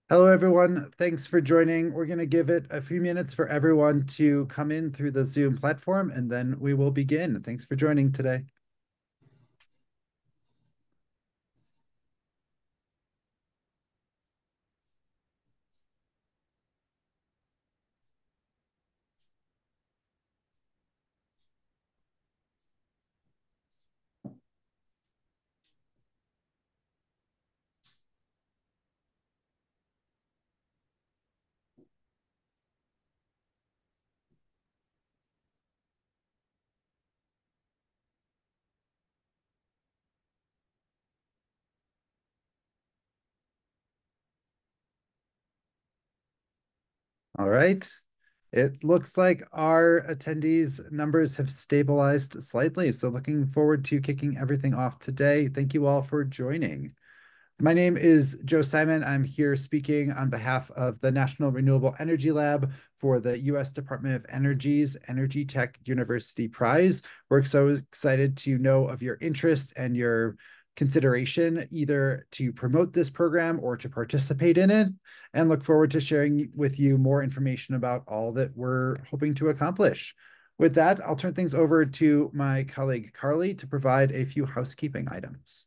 Hello, everyone. Thanks for joining. We're going to give it a few minutes for everyone to come in through the Zoom platform, and then we will begin. Thanks for joining today. All right. It looks like our attendees numbers have stabilized slightly, so looking forward to kicking everything off today. Thank you all for joining. My name is Joe Simon. I'm here speaking on behalf of the National Renewable Energy Lab for the U.S. Department of Energy's EnergyTech University Prize. We're so excited to know of your interest and your consideration either to promote this program or to participate in it, and look forward to sharing with you more information about all that we're hoping to accomplish. With that, I'll turn things over to my colleague Carly to provide a few housekeeping items.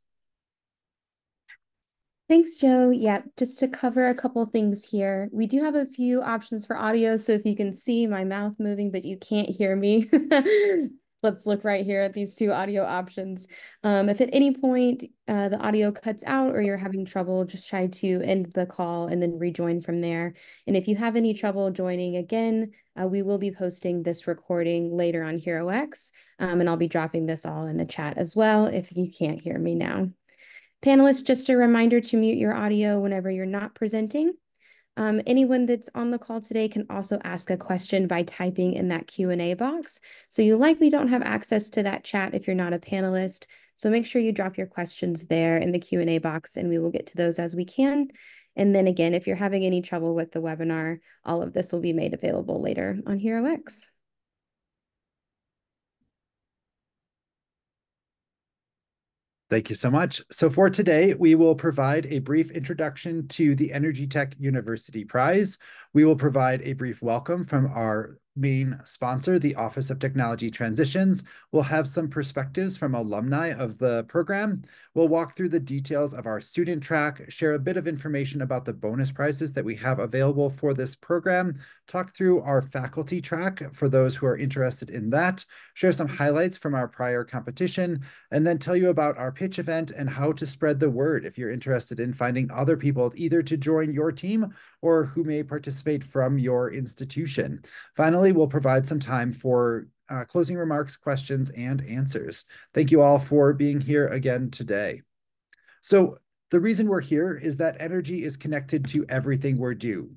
Thanks, Joe. Yeah, just to cover a couple things here. We do have a few options for audio, so if you can see my mouth moving, but you can't hear me, let's look right here at these two audio options. If at any point the audio cuts out or you're having trouble, just try to end the call and then rejoin from there. And if you have any trouble joining again, we will be posting this recording later on HeroX, and I'll be dropping this all in the chat as well if you can't hear me now. Panelists, just a reminder to mute your audio whenever you're not presenting. Anyone that's on the call today can also ask a question by typing in that Q&A box. So you likely don't have access to that chat if you're not a panelist. So make sure you drop your questions there in the Q&A box and we will get to those as we can. And then again, if you're having any trouble with the webinar, all of this will be made available later on HeroX. Thank you so much. So for today, we will provide a brief introduction to the EnergyTech University Prize. We will provide a brief welcome from our main sponsor, the Office of Technology Transitions. We'll have some perspectives from alumni of the program. We'll walk through the details of our student track, share a bit of information about the bonus prizes that we have available for this program, talk through our faculty track for those who are interested in that, share some highlights from our prior competition, and then tell you about our pitch event and how to spread the word if you're interested in finding other people either to join your team or who may participate from your institution. Finally, we'll provide some time for closing remarks, questions, and answers. Thank you all for being here again today. So the reason we're here is that energy is connected to everything we're doing,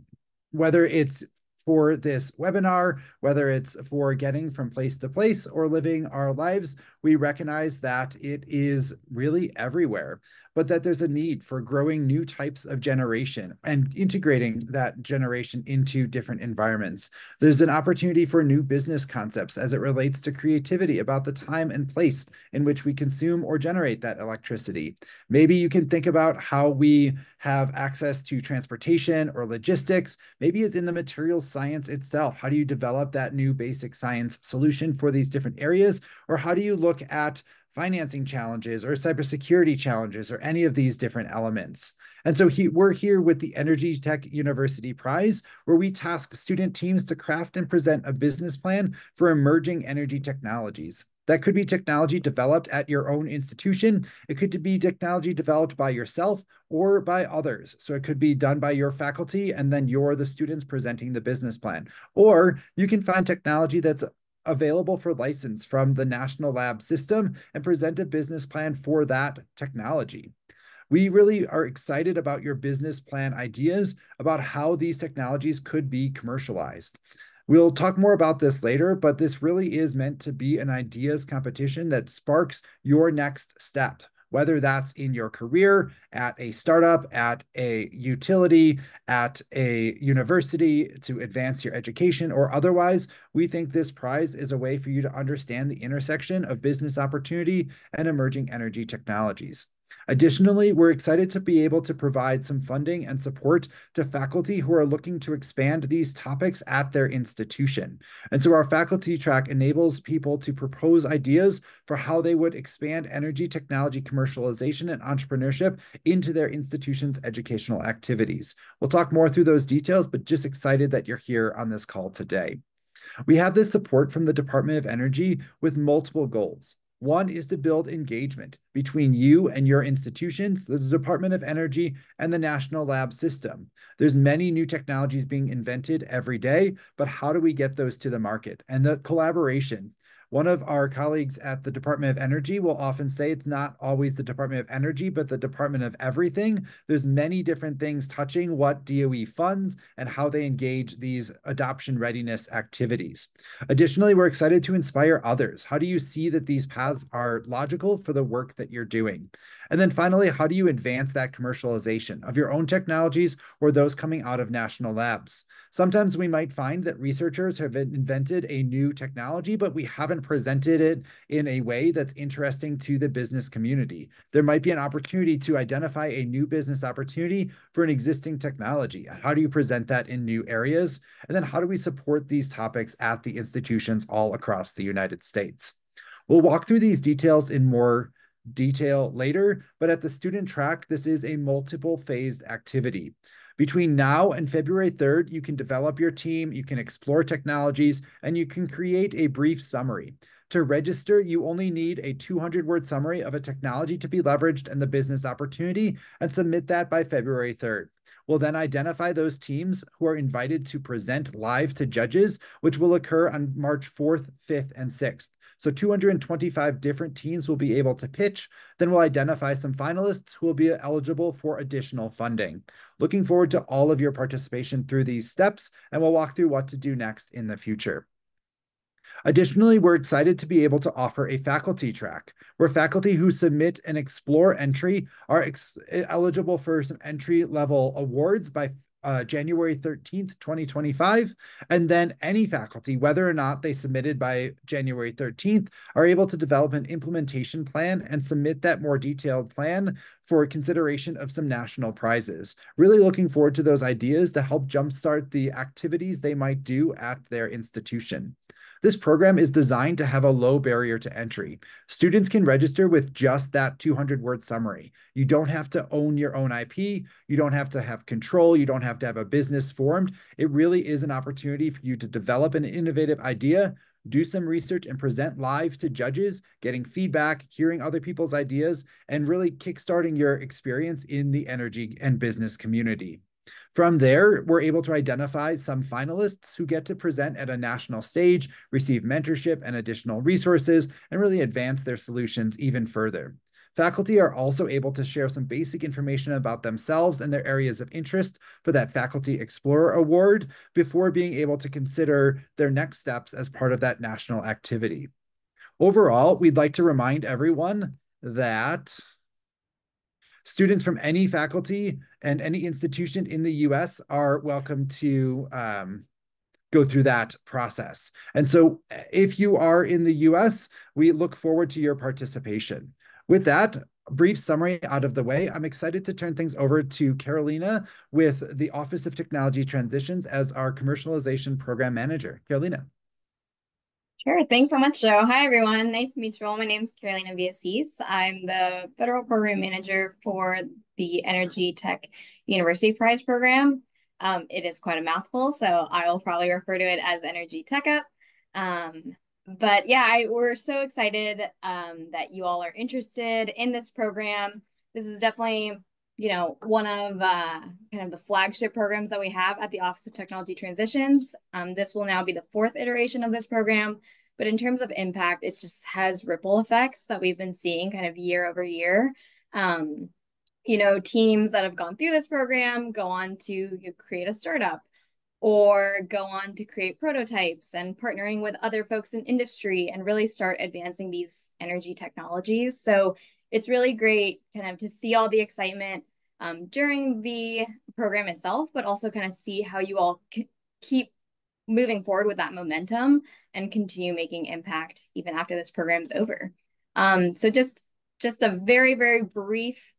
whether it's for this webinar, whether it's for getting from place to place or living our lives, we recognize that it is really everywhere, but that there's a need for growing new types of generation and integrating that generation into different environments. There's an opportunity for new business concepts as it relates to creativity about the time and place in which we consume or generate that electricity. Maybe you can think about how we have access to transportation or logistics. Maybe it's in the materials science itself. How do you develop that new basic science solution for these different areas? Or how do you look at financing challenges or cybersecurity challenges or any of these different elements? And so we're here with the EnergyTech University Prize, where we task student teams to craft and present a business plan for emerging energy technologies. That could be technology developed at your own institution. It could be technology developed by yourself or by others. So it could be done by your faculty, and then you're the students presenting the business plan. Or you can find technology that's available for license from the National Lab system and present a business plan for that technology. We really are excited about your business plan ideas about how these technologies could be commercialized. We'll talk more about this later, but this really is meant to be an ideas competition that sparks your next step, whether that's in your career, at a startup, at a utility, at a university to advance your education, or otherwise. We think this prize is a way for you to understand the intersection of business opportunity and emerging energy technologies. Additionally, we're excited to be able to provide some funding and support to faculty who are looking to expand these topics at their institution. And so our faculty track enables people to propose ideas for how they would expand energy technology commercialization and entrepreneurship into their institution's educational activities. We'll talk more through those details, but just excited that you're here on this call today. We have this support from the Department of Energy with multiple goals. One is to build engagement between you and your institutions, the Department of Energy, and the National Lab System. There's many new technologies being invented every day, but how do we get those to the market? And the collaboration. One of our colleagues at the Department of Energy will often say it's not always the Department of Energy, but the Department of Everything. There's many different things touching what DOE funds and how they engage these adoption readiness activities. Additionally, we're excited to inspire others. How do you see that these paths are logical for the work that you're doing? And then finally, how do you advance that commercialization of your own technologies or those coming out of national labs? Sometimes we might find that researchers have invented a new technology, but we haven't presented it in a way that's interesting to the business community. There might be an opportunity to identify a new business opportunity for an existing technology. How do you present that in new areas? And then how do we support these topics at the institutions all across the United States? We'll walk through these details in more detail later, but at the student track, this is a multiple phased activity. Between now and February 3rd, you can develop your team, you can explore technologies, and you can create a brief summary. To register, you only need a 200-word summary of a technology to be leveraged and the business opportunity, and submit that by February 3rd. We'll then identify those teams who are invited to present live to judges, which will occur on March 4th, 5th, and 6th. So 225 different teams will be able to pitch. Then we'll identify some finalists who will be eligible for additional funding. Looking forward to all of your participation through these steps, and we'll walk through what to do next in the future. Additionally, we're excited to be able to offer a faculty track where faculty who submit and explore entry are eligible for some entry level awards by January 13th, 2025. And then any faculty, whether or not they submitted by January 13th, are able to develop an implementation plan and submit that more detailed plan for consideration of some national prizes. Really looking forward to those ideas to help jumpstart the activities they might do at their institution. This program is designed to have a low barrier to entry. Students can register with just that 200-word summary. You don't have to own your own IP. You don't have to have control. You don't have to have a business formed. It really is an opportunity for you to develop an innovative idea, do some research, and present live to judges, getting feedback, hearing other people's ideas, and really kickstarting your experience in the energy and business community. From there, we're able to identify some finalists who get to present at a national stage, receive mentorship and additional resources, and really advance their solutions even further. Faculty are also able to share some basic information about themselves and their areas of interest for that Faculty Explorer Award before being able to consider their next steps as part of that national activity. Overall, we'd like to remind everyone that students from any faculty and any institution in the US are welcome to go through that process. And so if you are in the US, we look forward to your participation. With that, a brief summary out of the way, I'm excited to turn things over to Carolina with the Office of Technology Transitions as our Commercialization Program Manager. Carolina. Sure. Thanks so much, Joe. Hi, everyone. Nice to meet you all. My name is Carolina Villasis. I'm the Federal Program Manager for the EnergyTech University Prize Program. It is quite a mouthful, so I will probably refer to it as EnergyTech Up. But yeah, we're so excited that you all are interested in this program. This is definitely, one of kind of the flagship programs that we have at the Office of Technology Transitions. This will now be the 4th iteration of this program, but in terms of impact, it just has ripple effects that we've been seeing kind of year over year. Teams that have gone through this program go on to create a startup or go on to create prototypes and partnering with other folks in industry and really start advancing these energy technologies. So it's really great kind of to see all the excitement during the program itself, but also kind of see how you all keep moving forward with that momentum and continue making impact even after this program's over. So just just a very, very brief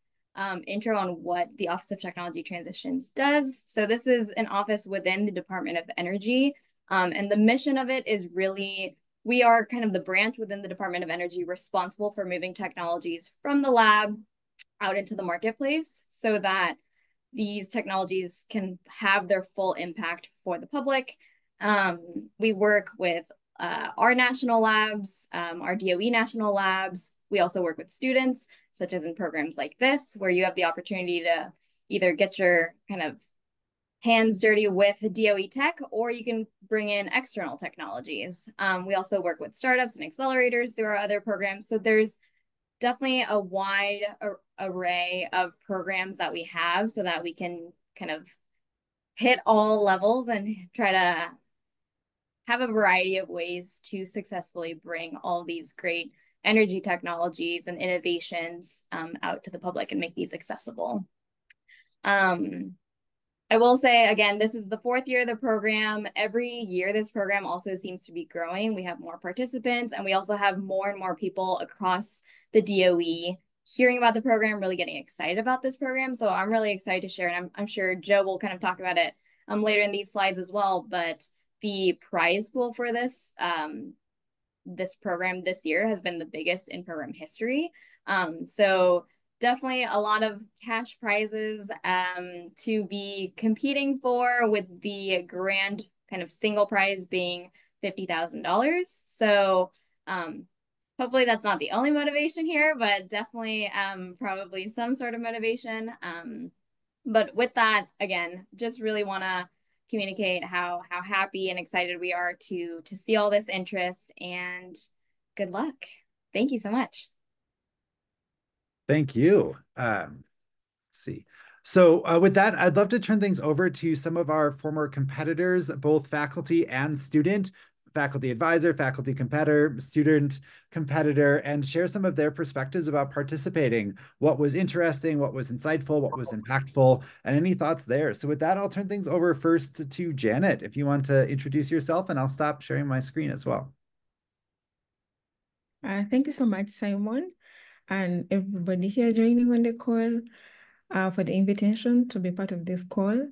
intro on what the Office of Technology Transitions does. So this is an office within the Department of Energy. And the mission of it is really, we are kind of the branch within the Department of Energy responsible for moving technologies from the lab out into the marketplace so that these technologies can have their full impact for the public. We work with our national labs, our DOE national labs. We also work with students, such as in programs like this, where you have the opportunity to either get your kind of hands dirty with DOE tech, or you can bring in external technologies. We also work with startups and accelerators through our other programs. So there's definitely a wide array of programs that we have so that we can kind of hit all levels and try to have a variety of ways to successfully bring all these great energy technologies and innovations out to the public and make these accessible. I will say, again, this is the 4th year of the program. Every year, this program also seems to be growing. We have more participants, and we also have more and more people across the DOE hearing about the program, really getting excited about this program. So I'm really excited to share, and I'm sure Joe will kind of talk about it later in these slides as well. But the prize pool for this this program this year has been the biggest in program history. So definitely a lot of cash prizes to be competing for, with the grand kind of single prize being $50,000. So hopefully that's not the only motivation here, but definitely probably some sort of motivation. But with that, again, just really want to communicate how happy and excited we are to see all this interest, and good luck. Thank you so much. Thank you. Let's see. So with that, I'd love to turn things over to some of our former competitors, both faculty and student, faculty advisor, faculty competitor, student competitor, and share some of their perspectives about participating, what was interesting, what was insightful, what was impactful, and any thoughts there. So with that, I'll turn things over first to Janet, if you want to introduce yourself, and I'll stop sharing my screen as well. Thank you so much, Simon, and everybody here joining on the call for the invitation to be part of this call.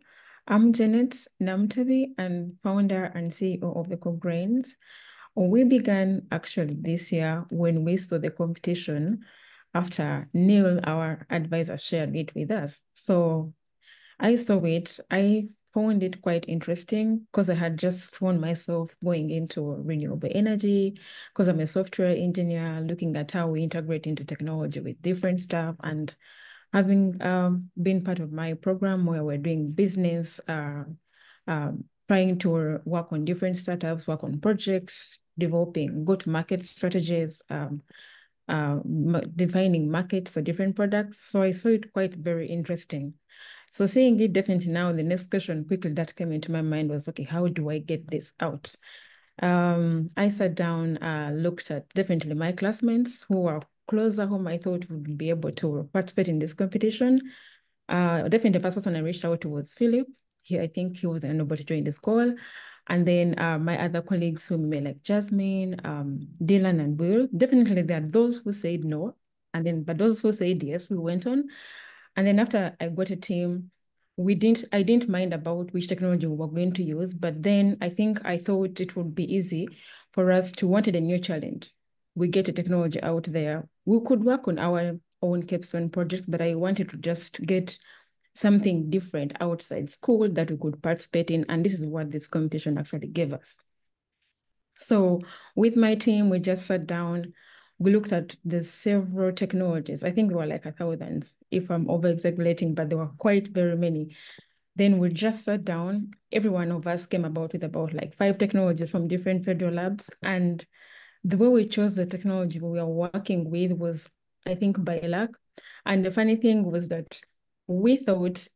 I'm Janet Namtabi, and founder and CEO of EcoGrains. We began actually this year when we saw the competition after Neil, our advisor, shared it with us. So I saw it. I found it quite interesting because I had just found myself going into renewable energy because I'm a software engineer, looking at how we integrate into technology with different stuff, and having been part of my program where we're doing business, trying to work on different startups, work on projects, developing go-to-market strategies, defining market for different products. So I saw it quite very interesting. So seeing it definitely now, the next question quickly that came into my mind was, okay, how do I get this out? I sat down, looked at definitely my classmates who were closer, whom I thought would be able to participate in this competition. Definitely the first person I reached out to was Philip. I think he was unable to join this call. And then my other colleagues who met, like Jasmine, Dylan, and Will. Definitely there are those who said no. And then, but those who said yes, we went on. And then after I got a team, I didn't mind about which technology we were going to use, but then I thought it would be easy for us to wanted a new challenge. We get a technology out there. We could work on our own capstone projects, but I wanted to just get something different outside school that we could participate in. And this is what this competition actually gave us. So with my team, we just sat down. We looked at the several technologies. I think there were like 1,000, if I'm over-exaggerating, but there were quite very many. Then we just sat down. Every one of us came about with about like 5 technologies from different federal labs. And the way we chose the technology we were working with was, I think, by luck. And the funny thing was that we thought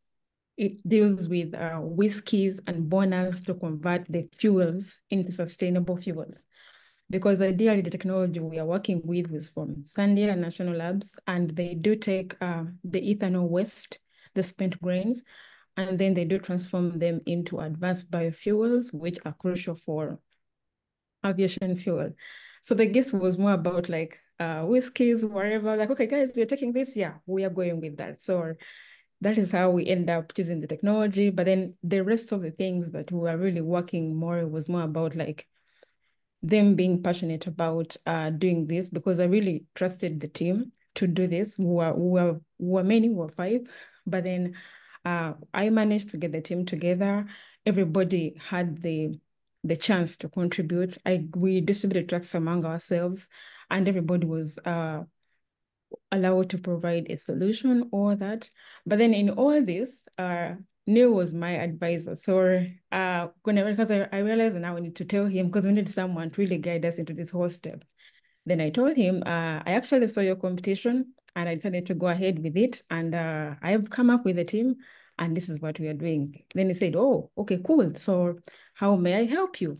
it deals with whiskies and burners to convert the fuels into sustainable fuels. Because ideally the technology we are working with was from Sandia National Labs, and they do take the ethanol waste, the spent grains, and then they do transform them into advanced biofuels, which are crucial for aviation fuel. So the guess was more about like whiskeys, wherever. Like, okay, guys, we're taking this. Yeah, we are going with that. So that is how we end up choosing the technology. But then the rest of the things that we were really working more was more about like them being passionate about doing this, because I really trusted the team to do this. We were many, we were five, but then I managed to get the team together. Everybody had the chance to contribute. We distributed tracks among ourselves, and everybody was allowed to provide a solution or that. But then in all this, Neil was my advisor. So because I realized now I need to tell him, because we need someone to really guide us into this whole step. Then I told him, I actually saw your competition and I decided to go ahead with it. And I've come up with a team and this is what we are doing. Then he said, oh, okay, cool. So how may I help you?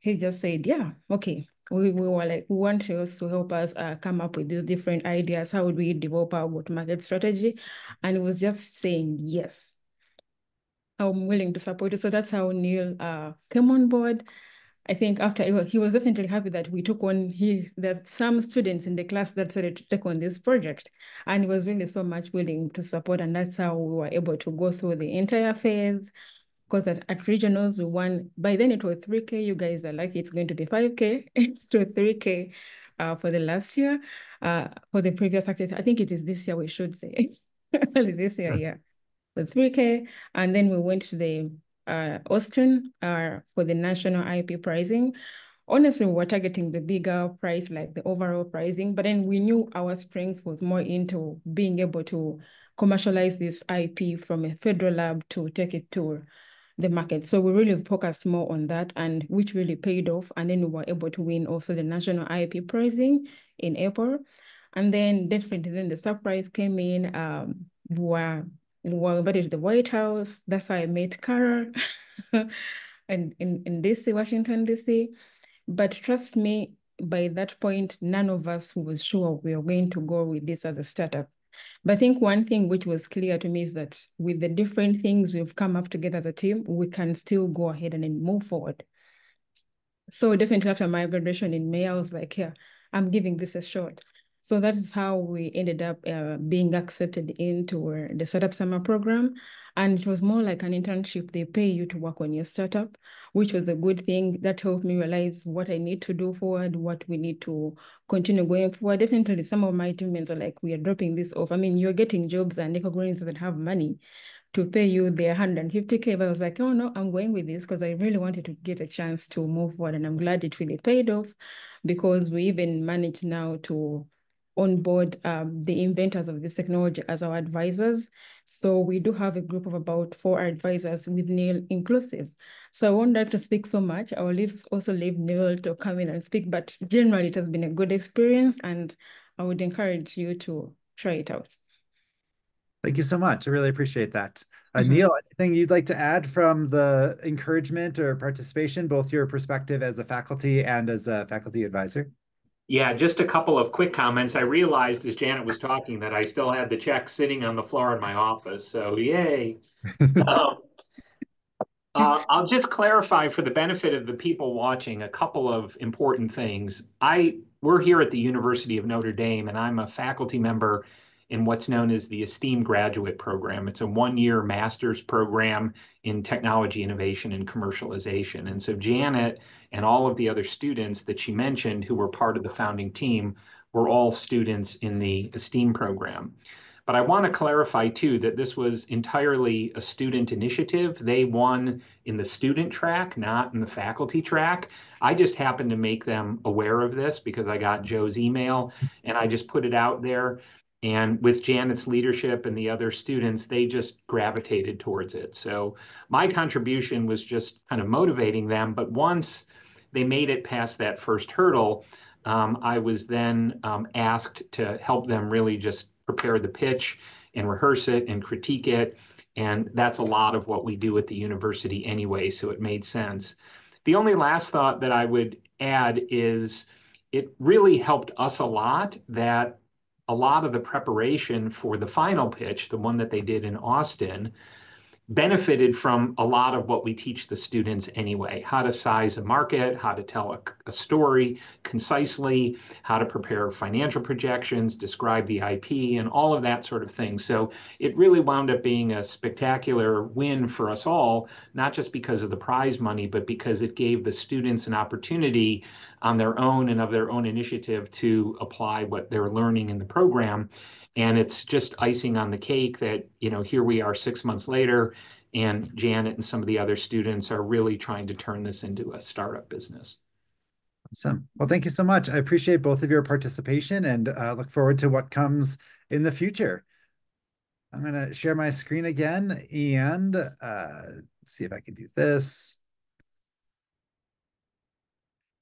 He just said, yeah, okay. We were like, we want you to help us come up with these different ideas. How would we develop our go-to-market strategy? And he was just saying, yes, I'm willing to support you. So that's how Neil came on board. I think after he was definitely happy that we took on that some students in the class that started to take on this project, and he was really so much willing to support, and that's how we were able to go through the entire phase. Because at regionals we won. By then it was 3K. You guys are lucky it's going to be 5K to 3K for the last year. For the previous activity, I think it is this year we should say. This year, yeah, the 3K, and then we went to the Austin for the national IP pricing. Honestly, we were targeting the bigger price, like the overall pricing, but then we knew our strength was more into being able to commercialize this IP from a federal lab to take it to the market. So we really focused more on that, and which really paid off. And then we were able to win also the national IP pricing in April. And then definitely then the surprise came in. We were invited to the White House. That's how I met Carol and in DC, Washington, DC. But trust me, by that point, none of us was sure we were going to go with this as a startup. But I think one thing which was clear to me is that with the different things we've come up together as a team, we can still go ahead and then move forward. So definitely after my graduation in May, I was like, yeah, I'm giving this a shot. So that is how we ended up being accepted into the Startup Summer Program. And it was more like an internship. They pay you to work on your startup, which was a good thing. That helped me realize what I need to do forward, what we need to continue going forward. Definitely some of my teammates are like, we are dropping this off. I mean, you're getting jobs and EcoGreens that have money to pay you their 150K. But I was like, oh no, I'm going with this because I really wanted to get a chance to move forward. And I'm glad it really paid off, because we even managed now to onboard the inventors of this technology as our advisors. So we do have a group of about 4 advisors, with Neil inclusive. So I won't like to speak so much. I will also leave Neil to come in and speak, but generally it has been a good experience and I would encourage you to try it out. Thank you so much. I really appreciate that. Neil, anything you'd like to add from the encouragement or participation, both your perspective as a faculty and as a faculty advisor? Yeah, just a couple of quick comments. I realized as Janet was talking that I still had the check sitting on the floor in my office. So yay. Um, I'll just clarify for the benefit of the people watching a couple of important things. We're here at the University of Notre Dame, and I'm a faculty member in what's known as the Esteemed Graduate Program. It's a 1-year master's program in technology innovation and commercialization. And so Janet and all of the other students that she mentioned who were part of the founding team were all students in the Esteemed program. But I want to clarify too that this was entirely a student initiative. They won in the student track, not in the faculty track. I just happened to make them aware of this because I got Joe's email and I just put it out there. And with Janet's leadership and the other students, they just gravitated towards it. So my contribution was just kind of motivating them. But once they made it past that first hurdle, I was then asked to help them really just prepare the pitch and rehearse it and critique it. And that's a lot of what we do at the university anyway, so it made sense. The only last thought that I would add is it really helped us a lot that a lot of the preparation for the final pitch, the one that they did in Austin, benefited from a lot of what we teach the students anyway: how to size a market, how to tell a story concisely, how to prepare financial projections, describe the IP, and all of that sort of thing. So it really wound up being a spectacular win for us all, not just because of the prize money, but because it gave the students an opportunity on their own and of their own initiative to apply what they're learning in the program. And it's just icing on the cake that, here we are 6 months later, and Janet and some of the other students are really trying to turn this into a startup business. Awesome. Well, thank you so much. I appreciate both of your participation and look forward to what comes in the future. I'm going to share my screen again and see if I can do this.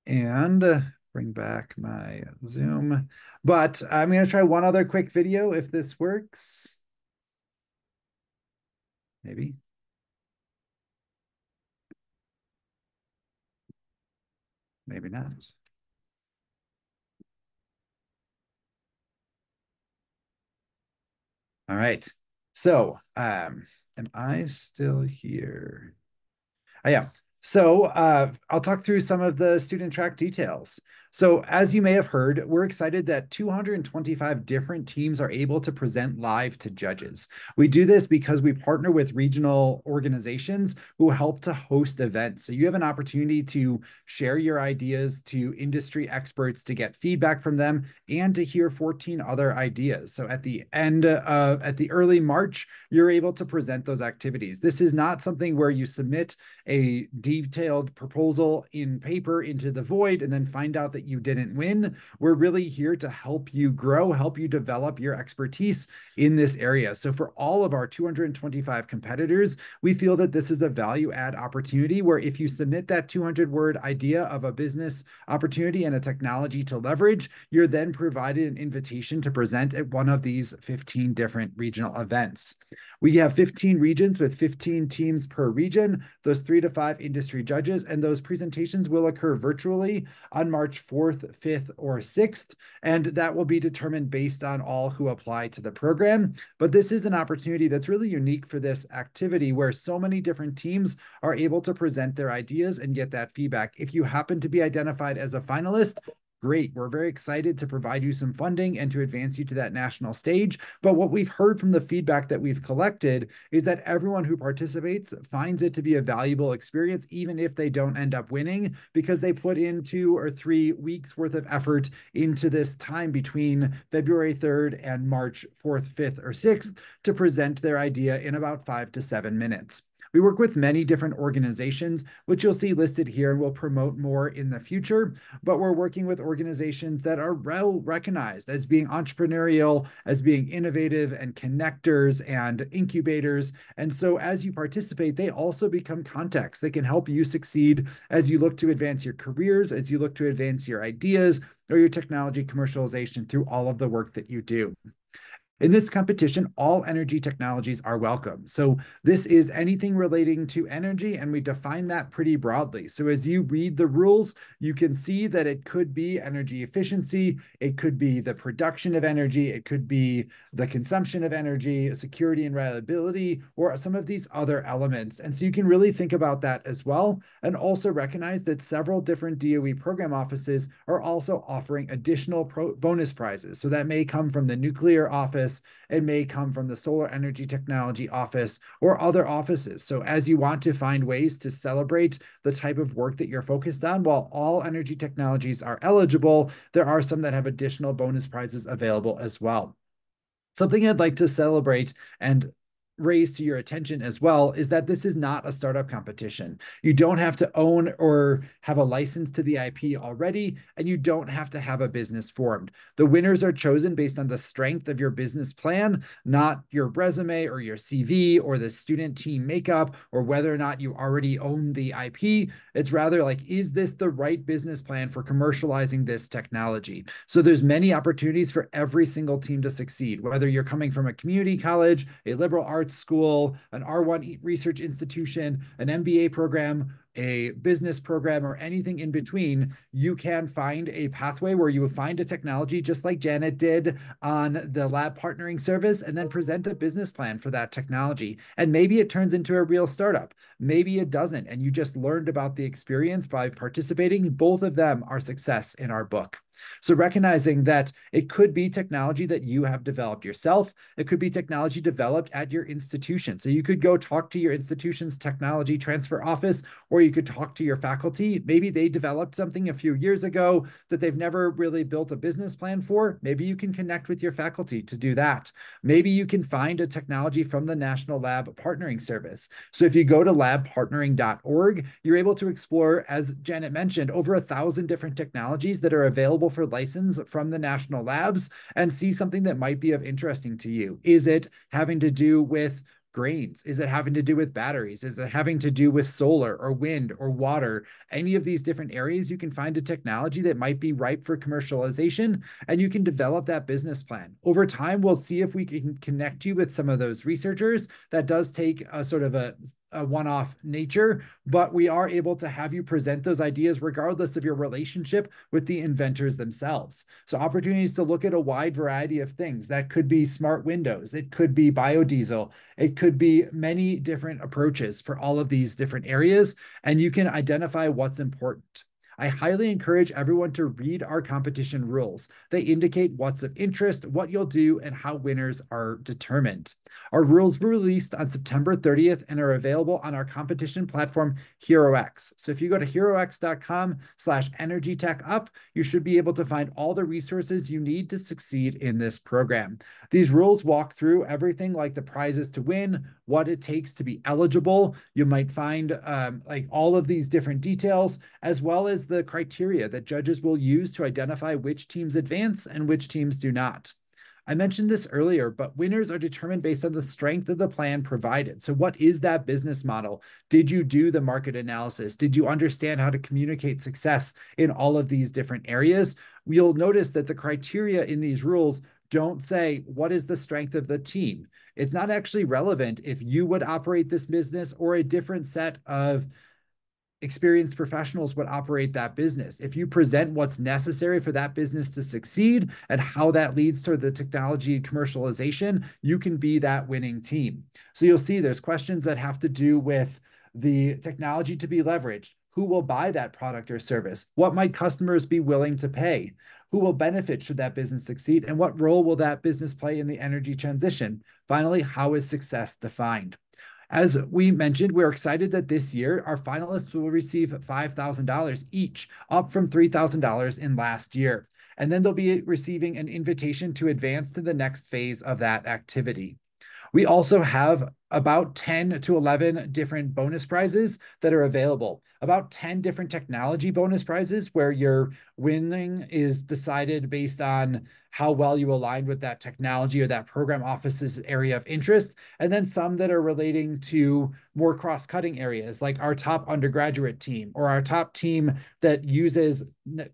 And bring back my Zoom. But I'm going to try one other quick video if this works. Maybe. Maybe not. All right. So, am I still here? I am. So I'll talk through some of the student track details. So as you may have heard, we're excited that 225 different teams are able to present live to judges. We do this because we partner with regional organizations who help to host events. So you have an opportunity to share your ideas to industry experts, to get feedback from them, and to hear 14 other ideas. So at the early March, you're able to present those activities. This is not something where you submit a detailed proposal in paper into the void and then find out that you didn't win. We're really here to help you grow, help you develop your expertise in this area. So for all of our 225 competitors, we feel that this is a value add opportunity where if you submit that 200-word idea of a business opportunity and a technology to leverage, you're then provided an invitation to present at one of these 15 different regional events. We have 15 regions with 15 teams per region, those 3 to 5 industry judges, and those presentations will occur virtually on March 4th, 5th, or 6th, and that will be determined based on all who apply to the program. But this is an opportunity that's really unique for this activity where so many different teams are able to present their ideas and get that feedback. If you happen to be identified as a finalist, great. We're very excited to provide you some funding and to advance you to that national stage. But what we've heard from the feedback that we've collected is that everyone who participates finds it to be a valuable experience, even if they don't end up winning, because they put in 2 or 3 weeks worth of effort into this time between February 3rd and March 4th, 5th, or 6th to present their idea in about 5 to 7 minutes. We work with many different organizations, which you'll see listed here, and we'll promote more in the future. But we're working with organizations that are well recognized as being entrepreneurial, as being innovative and connectors and incubators. And so as you participate, they also become contacts that can help you succeed as you look to advance your careers, as you look to advance your ideas or your technology commercialization through all of the work that you do. In this competition, all energy technologies are welcome. So this is anything relating to energy, and we define that pretty broadly. So as you read the rules, you can see that it could be energy efficiency, it could be the production of energy, it could be the consumption of energy, security and reliability, or some of these other elements. And so you can really think about that as well, and also recognize that several different DOE program offices are also offering additional bonus prizes. So that may come from the nuclear office, it may come from the solar energy technology office or other offices. So as you want to find ways to celebrate the type of work that you're focused on, while all energy technologies are eligible, there are some that have additional bonus prizes available as well. Something I'd like to celebrate and raise to your attention as well is that this is not a startup competition. You don't have to own or have a license to the IP already, and you don't have to have a business formed. The winners are chosen based on the strength of your business plan, not your resume or your CV or the student team makeup or whether or not you already own the IP. It's rather like, is this the right business plan for commercializing this technology? So there's many opportunities for every single team to succeed, whether you're coming from a community college, a liberal arts school, an R1 research institution, an MBA program, a business program, or anything in between, you can find a pathway where you would find a technology just like Janet did on the lab partnering service, and then present a business plan for that technology. And maybe it turns into a real startup. Maybe it doesn't, and you just learned about the experience by participating. Both of them are success in our book. So recognizing that it could be technology that you have developed yourself. It could be technology developed at your institution. So you could go talk to your institution's technology transfer office, or you could talk to your faculty. Maybe they developed something a few years ago that they've never really built a business plan for. Maybe you can connect with your faculty to do that. Maybe you can find a technology from the National Lab Partnering Service. So if you go to labpartnering.org, you're able to explore, as Janet mentioned, over 1,000 different technologies that are available for license from the national labs, and see something that might be of interesting to you. Is it having to do with grains? Is it having to do with batteries? Is it having to do with solar or wind or water? Any of these different areas, you can find a technology that might be ripe for commercialization, and you can develop that business plan. Over time, we'll see if we can connect you with some of those researchers. That does take a sort of a one-off nature, but we are able to have you present those ideas regardless of your relationship with the inventors themselves. So opportunities to look at a wide variety of things. That could be smart windows, it could be biodiesel, it could be many different approaches for all of these different areas, and you can identify what's important. I highly encourage everyone to read our competition rules. They indicate what's of interest, what you'll do, and how winners are determined. Our rules were released on September 30th and are available on our competition platform, HeroX. So if you go to herox.com/EnergyTechUp, you should be able to find all the resources you need to succeed in this program. These rules walk through everything like the prizes to win, what it takes to be eligible. You might find like all of these different details, as well as the criteria that judges will use to identify which teams advance and which teams do not. I mentioned this earlier, but winners are determined based on the strength of the plan provided. So what is that business model? Did you do the market analysis? Did you understand how to communicate success in all of these different areas? You'll notice that the criteria in these rules don't say, what is the strength of the team? It's not actually relevant if you would operate this business or a different set of experienced professionals would operate that business. If you present what's necessary for that business to succeed and how that leads to the technology commercialization, you can be that winning team. So you'll see there's questions that have to do with the technology to be leveraged. Who will buy that product or service? What might customers be willing to pay? Who will benefit should that business succeed? And what role will that business play in the energy transition? Finally, how is success defined? As we mentioned, we're excited that this year our finalists will receive $5,000 each, up from $3,000 in last year. And then they'll be receiving an invitation to advance to the next phase of that activity. We also have about 10 to 11 different bonus prizes that are available. About 10 different technology bonus prizes where your winning is decided based on how well you align with that technology or that program office's area of interest. And then some that are relating to more cross-cutting areas, like our top undergraduate team or our top team that uses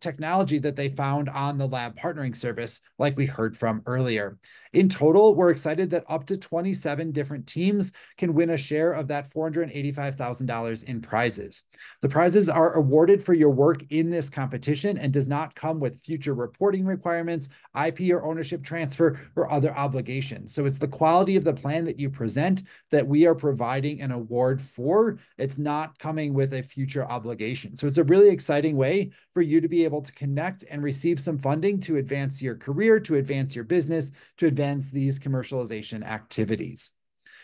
technology that they found on the lab partnering service, like we heard from earlier. In total, we're excited that up to 27 different teams can win a share of that $485,000 in prizes. The prizes are awarded for your work in this competition and does not come with future reporting requirements, IP or ownership transfer, or other obligations. So it's the quality of the plan that you present that we are providing an award for. It's not coming with a future obligation. So it's a really exciting way for you to be able to connect and receive some funding to advance your career, to advance your business, to advance these commercialization activities.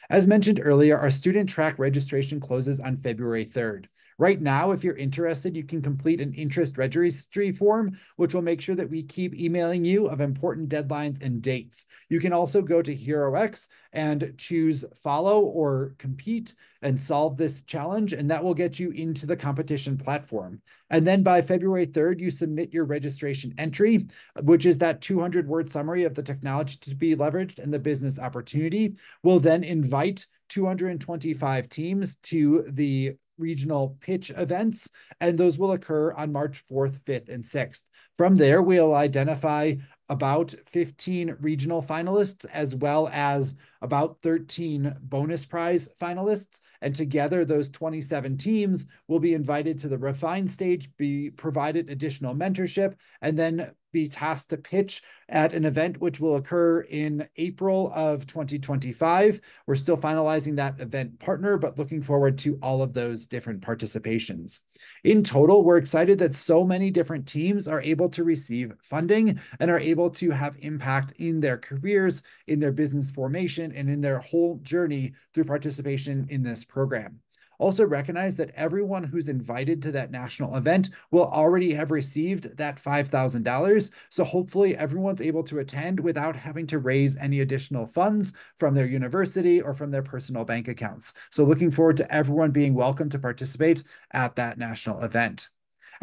As mentioned earlier, our student track registration closes on February 3rd. Right now, if you're interested, you can complete an interest registry form, which will make sure that we keep emailing you of important deadlines and dates. You can also go to HeroX and choose follow or compete and solve this challenge, and that will get you into the competition platform. And then by February 3rd, you submit your registration entry, which is that 200-word summary of the technology to be leveraged and the business opportunity. We'll then invite 225 teams to the regional pitch events, and those will occur on March 4th, 5th, and 6th. From there, we'll identify about 15 regional finalists, as well as about 13 bonus prize finalists. And together, those 27 teams will be invited to the refine stage, be provided additional mentorship, and then be tasked to pitch at an event which will occur in April of 2025. We're still finalizing that event partner, but looking forward to all of those different participations. In total, we're excited that so many different teams are able to receive funding and are able to have impact in their careers, in their business formation, and in their whole journey through participation in this program. Also recognize that everyone who's invited to that national event will already have received that $5,000. So hopefully everyone's able to attend without having to raise any additional funds from their university or from their personal bank accounts. So looking forward to everyone being welcome to participate at that national event.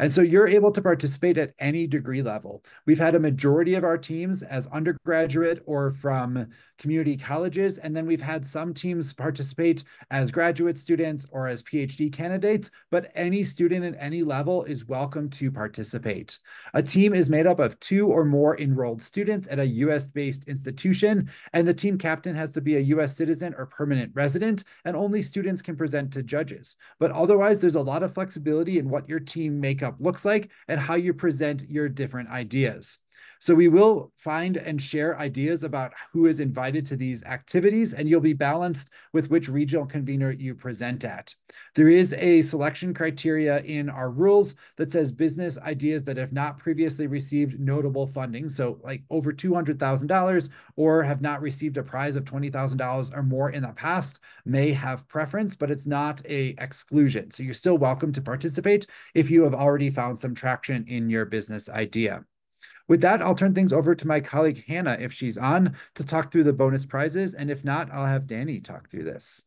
And so you're able to participate at any degree level. We've had a majority of our teams as undergraduate or from community colleges, and then we've had some teams participate as graduate students or as PhD candidates, but any student at any level is welcome to participate. A team is made up of 2 or more enrolled students at a US-based institution, and the team captain has to be a US citizen or permanent resident, and only students can present to judges. But otherwise, there's a lot of flexibility in what your team makeup looks like and how you present your different ideas. So we will find and share ideas about who is invited to these activities, and you'll be balanced with which regional convener you present at. There is a selection criteria in our rules that says business ideas that have not previously received notable funding, so like over $200,000 or have not received a prize of $20,000 or more in the past may have preference, but it's not an exclusion. So you're still welcome to participate if you have already found some traction in your business idea. With that, I'll turn things over to my colleague Hannah, if she's on, to talk through the bonus prizes. And if not, I'll have Danny talk through this.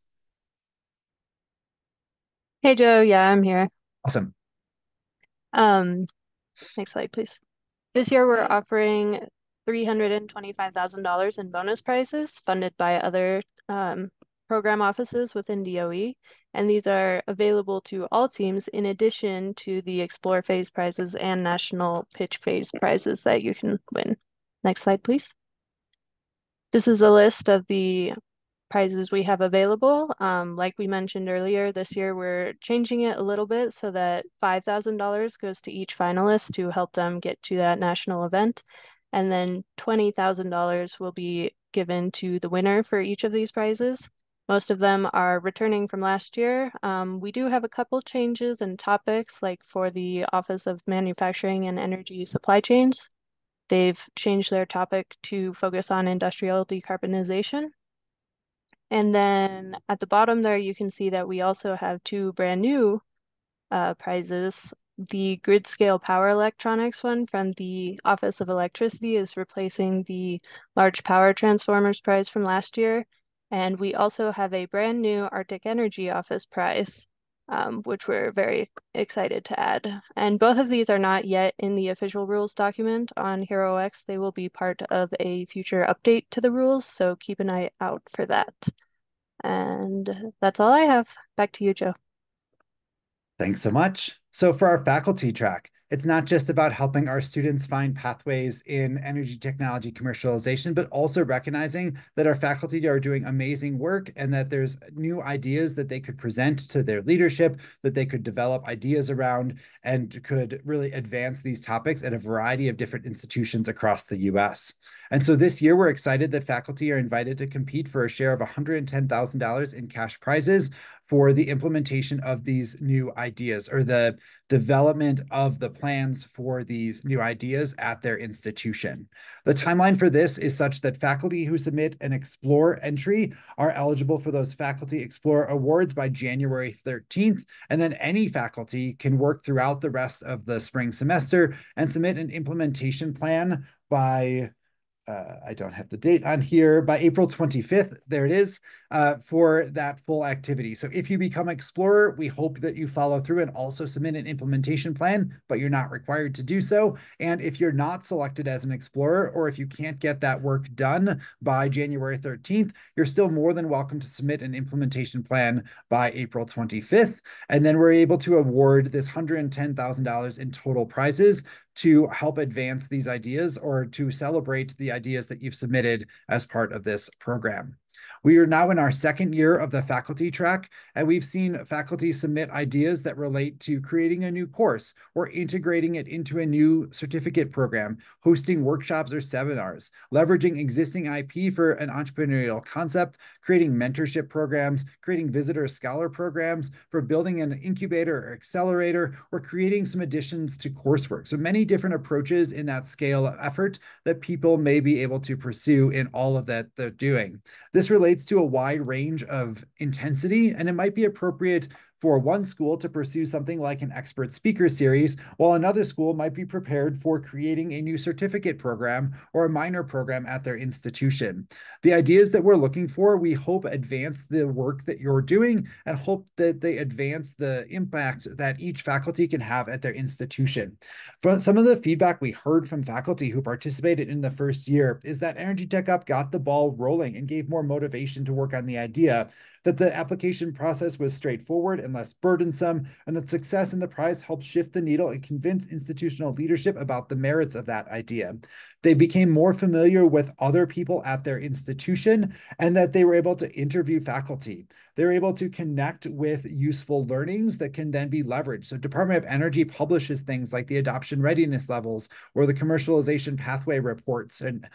Hey, Joe. Yeah, I'm here. Awesome. Next slide, please. This year, we're offering $325,000 in bonus prizes funded by other program offices within DOE. And these are available to all teams in addition to the Explore Phase prizes and National Pitch Phase prizes that you can win. Next slide, please. This is a list of the prizes we have available. Like we mentioned earlier, this year we're changing it a little bit so that $5,000 goes to each finalist to help them get to that national event. And then $20,000 will be given to the winner for each of these prizes. Most of them are returning from last year. We do have a couple changes in topics, like for the Office of Manufacturing and Energy Supply Chains. They've changed their topic to focus on industrial decarbonization. And then at the bottom there, you can see that we also have 2 brand new prizes. The grid scale power electronics one from the Office of Electricity is replacing the large power transformers prize from last year. And we also have a brand new Arctic Energy Office prize, which we're very excited to add. And both of these are not yet in the official rules document on HeroX. They will be part of a future update to the rules, so keep an eye out for that. And that's all I have. Back to you, Joe. Thanks so much. So for our faculty track, it's not just about helping our students find pathways in energy technology commercialization, but also recognizing that our faculty are doing amazing work and that there's new ideas that they could present to their leadership, that they could develop ideas around and could really advance these topics at a variety of different institutions across the US. And so this year, we're excited that faculty are invited to compete for a share of $110,000 in cash prizes for the implementation of these new ideas or the development of the plans for these new ideas at their institution. The timeline for this is such that faculty who submit an Explore entry are eligible for those Faculty Explore Awards by January 13th, and then any faculty can work throughout the rest of the spring semester and submit an implementation plan by I don't have the date on here, by April 25th, there it is, for that full activity. So if you become Explorer, we hope that you follow through and also submit an implementation plan, but you're not required to do so. And if you're not selected as an Explorer, or if you can't get that work done by January 13th, you're still more than welcome to submit an implementation plan by April 25th. And then we're able to award this $110,000 in total prizes to help advance these ideas or to celebrate the ideas that you've submitted as part of this program. We are now in our second year of the faculty track, and we've seen faculty submit ideas that relate to creating a new course or integrating it into a new certificate program, hosting workshops or seminars, leveraging existing IP for an entrepreneurial concept, creating mentorship programs, creating visitor scholar programs, for building an incubator or accelerator, or creating some additions to coursework. So many different approaches in that scale of effort that people may be able to pursue in all of that they're doing. This relates to a wide range of intensity, and it might be appropriate for one school to pursue something like an expert speaker series, while another school might be prepared for creating a new certificate program or a minor program at their institution. The ideas that we're looking for, we hope advance the work that you're doing and hope that they advance the impact that each faculty can have at their institution. From some of the feedback we heard from faculty who participated in the first year is that Energy Tech Up got the ball rolling and gave more motivation to work on the idea, that the application process was straightforward and less burdensome, and that success in the prize helped shift the needle and convince institutional leadership about the merits of that idea. They became more familiar with other people at their institution, and that they were able to interview faculty. They were able to connect with useful learnings that can then be leveraged. So Department of Energy publishes things like the adoption readiness levels or the commercialization pathway reports, and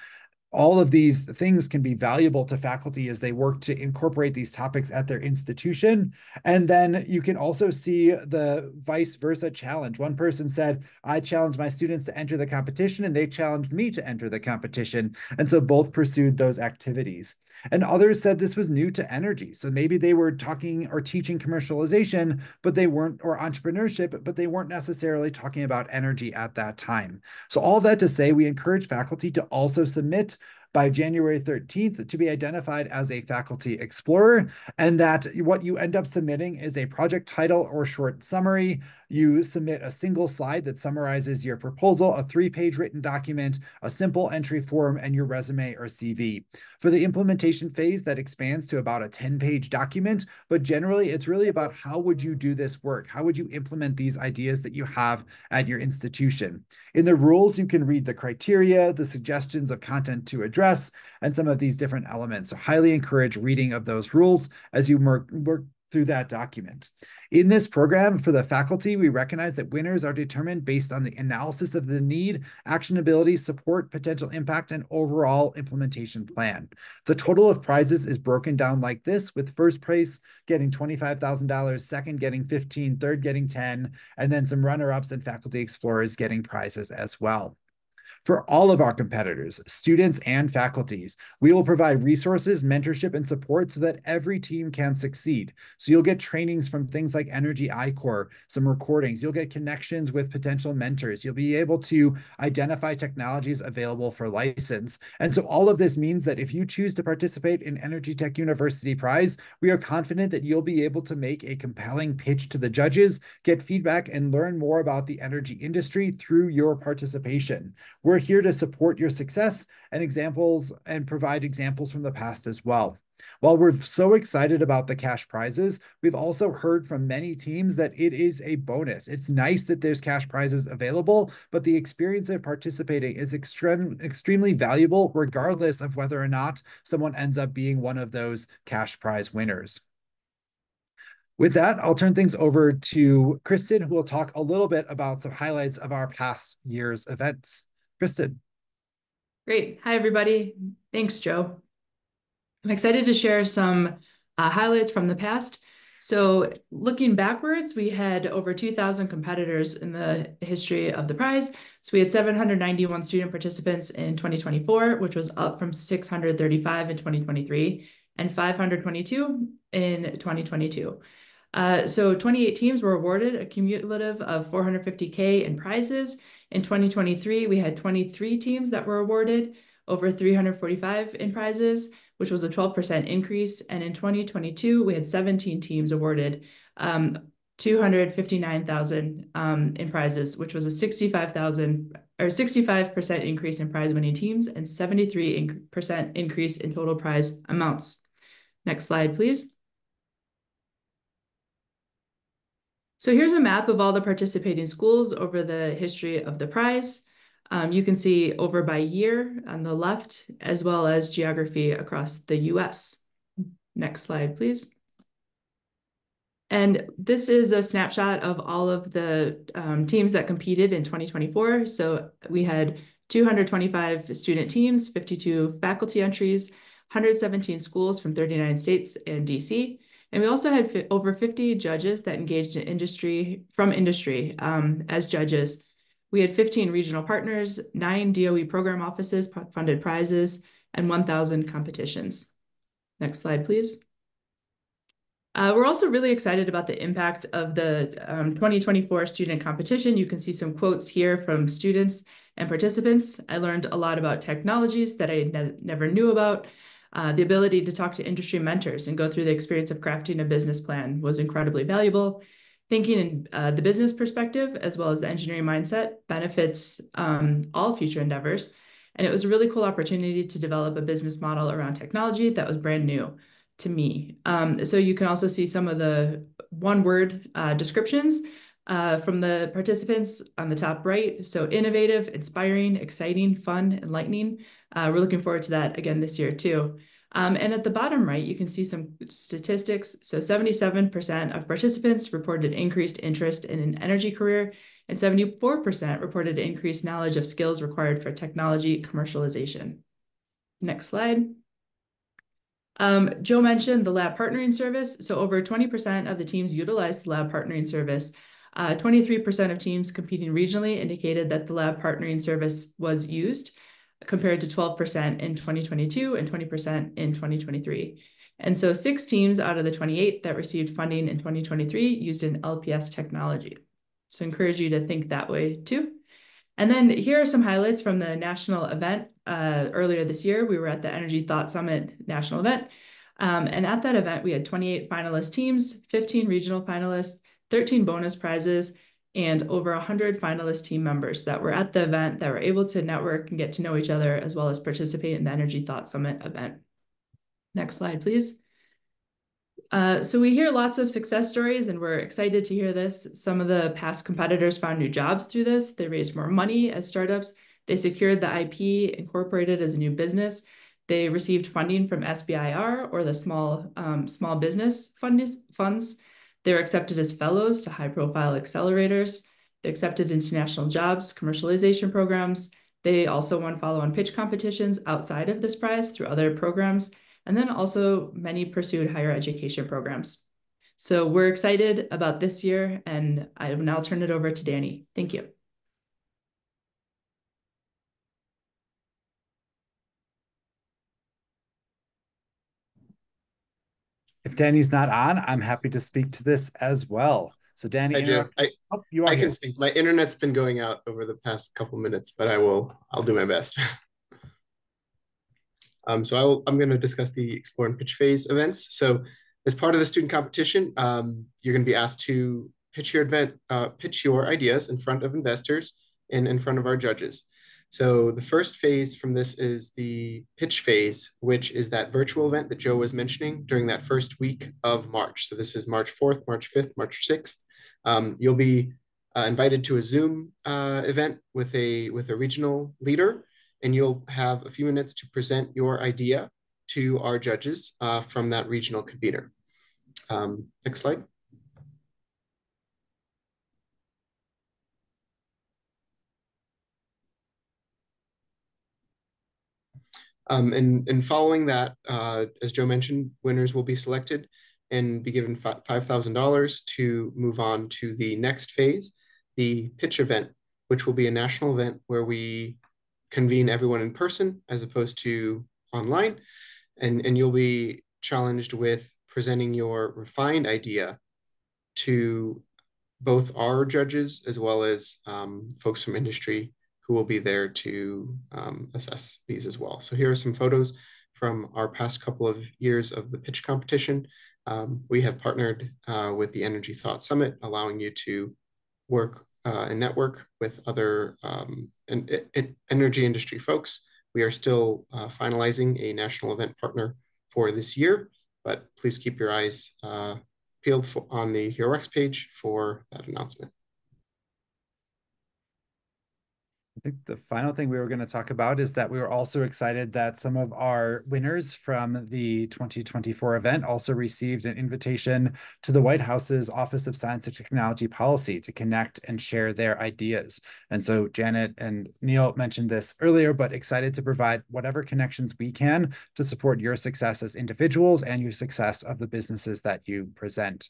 all of these things can be valuable to faculty as they work to incorporate these topics at their institution. And then you can also see the vice versa challenge. One person said, I challenged my students to enter the competition, and they challenged me to enter the competition. And so both pursued those activities. And others said this was new to energy. So maybe they were talking or teaching commercialization, but they weren't, or entrepreneurship, but they weren't necessarily talking about energy at that time. So all that to say, we encourage faculty to also submit by January 13th to be identified as a faculty explorer, and that what you end up submitting is a project title or short summary. You submit a single slide that summarizes your proposal, a 3-page written document, a simple entry form, and your resume or CV. For the implementation phase, that expands to about a 10-page document, but generally it's really about how would you do this work? How would you implement these ideas that you have at your institution? In the rules, you can read the criteria, the suggestions of content to address, and some of these different elements. So highly encourage reading of those rules as you work through that document. In this program for the faculty, we recognize that winners are determined based on the analysis of the need, actionability, support, potential impact, and overall implementation plan. The total of prizes is broken down like this, with first place getting $25,000, second getting 15, third getting 10, and then some runner-ups and faculty explorers getting prizes as well. For all of our competitors, students and faculties, we will provide resources, mentorship, and support so that every team can succeed. So you'll get trainings from things like Energy iCore, some recordings. You'll get connections with potential mentors. You'll be able to identify technologies available for license. And so all of this means that if you choose to participate in Energy Tech University Prize, we are confident that you'll be able to make a compelling pitch to the judges, get feedback, and learn more about the energy industry through your participation. We're here to support your success and provide examples from the past as well. While we're so excited about the cash prizes, we've also heard from many teams that it is a bonus. It's nice that there's cash prizes available, but the experience of participating is extremely valuable, regardless of whether or not someone ends up being one of those cash prize winners. With that, I'll turn things over to Kristen, who will talk a little bit about some highlights of our past year's events. Kristen. Great. Hi, everybody. Thanks, Joe. I'm excited to share some highlights from the past. So looking backwards, we had over 2,000 competitors in the history of the prize. So we had 791 student participants in 2024, which was up from 635 in 2023 and 522 in 2022. So 28 teams were awarded a cumulative of $450K in prizes. In 2023, we had 23 teams that were awarded over $345 in prizes, which was a 12% increase. And in 2022, we had 17 teams awarded $259,000 in prizes, which was a 65% increase in prize winning teams and 73% increase in total prize amounts. Next slide, please. So here's a map of all the participating schools over the history of the prize. You can see over by year on the left, as well as geography across the US. Next slide, please. And this is a snapshot of all of the teams that competed in 2024. So we had 225 student teams, 52 faculty entries, 117 schools from 39 states and DC. And we also had over 50 judges that engaged in industry as judges. We had 15 regional partners, 9 DOE program offices funded prizes, and 1,000 competitions. Next slide, please. We're also really excited about the impact of the 2024 student competition. You can see some quotes here from students and participants. I learned a lot about technologies that I never knew about. The ability to talk to industry mentors and go through the experience of crafting a business plan was incredibly valuable. Thinking in the business perspective, as well as the engineering mindset, benefits all future endeavors. And it was a really cool opportunity to develop a business model around technology that was brand new to me. So you can also see some of the one-word descriptions from the participants on the top right. So innovative, inspiring, exciting, fun, enlightening. We're looking forward to that again this year too. And at the bottom right, you can see some statistics. So 77% of participants reported increased interest in an energy career, and 74% reported increased knowledge of skills required for technology commercialization. Next slide. Joe mentioned the lab partnering service. So over 20% of the teams utilized the lab partnering service. 23% of teams competing regionally indicated that the lab partnering service was used, compared to 12% in 2022 and 20% in 2023. And so 6 teams out of the 28 that received funding in 2023 used an LPS technology. So I encourage you to think that way too. And then here are some highlights from the national event earlier this year. We were at the Energy Thought Summit national event. And at that event, we had 28 finalist teams, 15 regional finalists, 13 bonus prizes, and over 100 finalist team members that were at the event that were able to network and get to know each other, as well as participate in the Energy Thought Summit event. Next slide, please. So we hear lots of success stories, and we're excited to hear this. Some of the past competitors found new jobs through this. They raised more money as startups. They secured the IP, incorporated as a new business. They received funding from SBIR, or the small business funds. They were accepted as fellows to high-profile accelerators. They accepted international jobs, commercialization programs. They also won follow-on pitch competitions outside of this prize through other programs. And then also many pursued higher education programs. So we're excited about this year, and I will now turn it over to Danny. Thank you. If Danny's not on, I'm happy to speak to this as well. So Danny, I can speak. My internet's been going out over the past couple minutes, but I'll do my best. So I'm going to discuss the Explore and Pitch phase events. So as part of the student competition, you're going to be asked to pitch your ideas in front of investors and in front of our judges. So the first phase from this is the pitch phase, which is that virtual event that Joe was mentioning during that first week of March. So this is March 4th, March 5th, March 6th. You'll be invited to a Zoom event with a regional leader, and you'll have a few minutes to present your idea to our judges from that regional convener. Next slide. And following that, as Joe mentioned, winners will be selected and be given $5,000 to move on to the next phase, the pitch event, which will be a national event where we convene everyone in person as opposed to online. And you'll be challenged with presenting your refined idea to both our judges as well as folks from industry who will be there to assess these as well. So here are some photos from our past couple of years of the pitch competition. We have partnered with the Energy Thought Summit, allowing you to work and network with other energy industry folks. We are still finalizing a national event partner for this year, but please keep your eyes peeled on the HeroX page for that announcement. I think the final thing we were going to talk about is that we were also excited that some of our winners from the 2024 event also received an invitation to the White House's Office of Science and Technology Policy to connect and share their ideas. And so Janet and Neil mentioned this earlier, but excited to provide whatever connections we can to support your success as individuals and your success of the businesses that you present.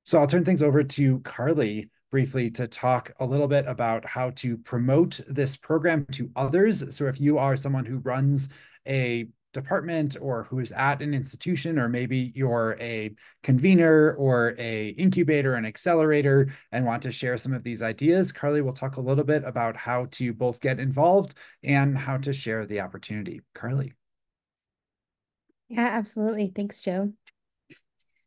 So I'll turn things over to Carly briefly to talk a little bit about how to promote this program to others. So if you are someone who runs a department or who is at an institution, or maybe you're a convener or a incubator, an accelerator, and want to share some of these ideas, Carly will talk a little bit about how to both get involved and how to share the opportunity. Carly. Yeah, absolutely. Thanks, Joe.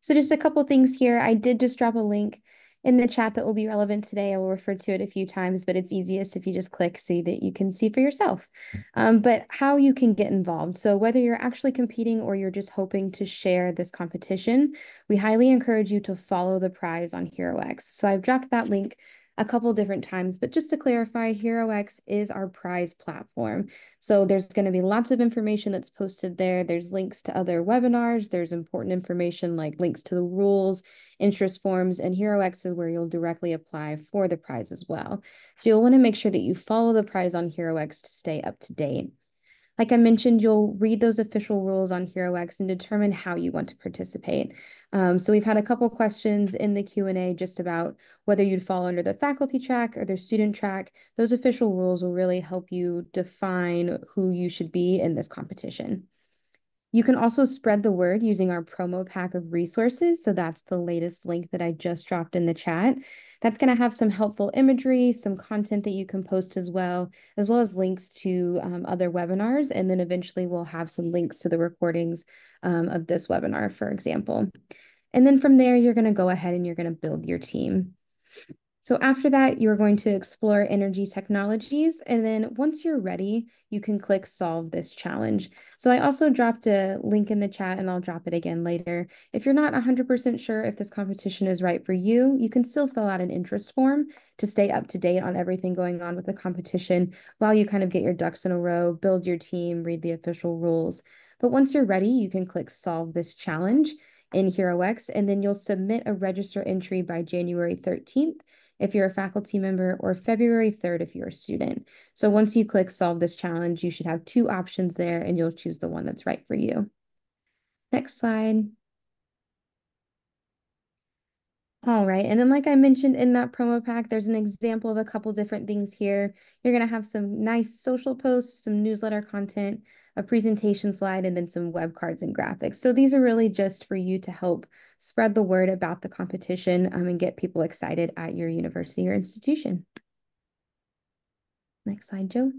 So just a couple things here. I did just drop a link in the chat that will be relevant today. I will refer to it a few times, but it's easiest if you just click so that you can see for yourself. But how you can get involved. So whether you're actually competing or you're just hoping to share this competition, we highly encourage you to follow the prize on HeroX. So I've dropped that link a couple different times, but just to clarify, HeroX is our prize platform. So there's going to be lots of information that's posted there. There's links to other webinars. There's important information like links to the rules, interest forms, and HeroX is where you'll directly apply for the prize as well. So you'll want to make sure that you follow the prize on HeroX to stay up to date. Like I mentioned, you'll read those official rules on HeroX and determine how you want to participate. So we've had a couple questions in the Q&A just about whether you'd fall under the faculty track or the student track. Those official rules will really help you define who you should be in this competition. You can also spread the word using our promo pack of resources. So that's the latest link that I just dropped in the chat. That's going to have some helpful imagery, some content that you can post as well as links to other webinars. And then eventually we'll have some links to the recordings of this webinar, for example. And then from there, you're going to go ahead and you're going to build your team. So after that, you're going to explore energy technologies. And then once you're ready, you can click solve this challenge. So I also dropped a link in the chat and I'll drop it again later. If you're not 100% sure if this competition is right for you, you can still fill out an interest form to stay up to date on everything going on with the competition while you kind of get your ducks in a row, build your team, read the official rules. But once you're ready, you can click solve this challenge in HeroX, and then you'll submit a register entry by January 13th if you're a faculty member, or February 3rd if you're a student. So once you click solve this challenge, you should have two options there and you'll choose the one that's right for you. Next slide. All right, and then like I mentioned in that promo pack, there's an example of a couple different things here. You're gonna have some nice social posts, some newsletter content, a presentation slide, and then some web cards and graphics. So these are really just for you to help spread the word about the competition and get people excited at your university or institution. Next slide, Joe.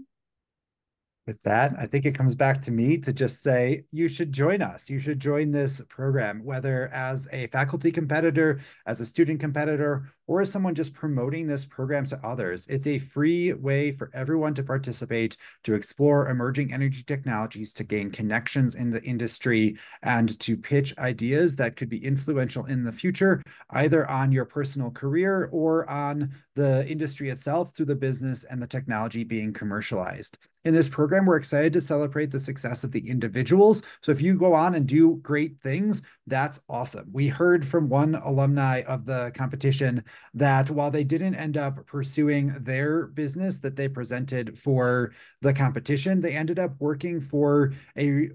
With that, I think it comes back to me to just say, you should join us. You should join this program, whether as a faculty competitor, as a student competitor, or as someone just promoting this program to others. It's a free way for everyone to participate, to explore emerging energy technologies, to gain connections in the industry, and to pitch ideas that could be influential in the future, either on your personal career or on the industry itself through the business and the technology being commercialized. In this program, we're excited to celebrate the success of the individuals. So if you go on and do great things, that's awesome. We heard from one alumni of the competition that while they didn't end up pursuing their business that they presented for the competition, they ended up working for a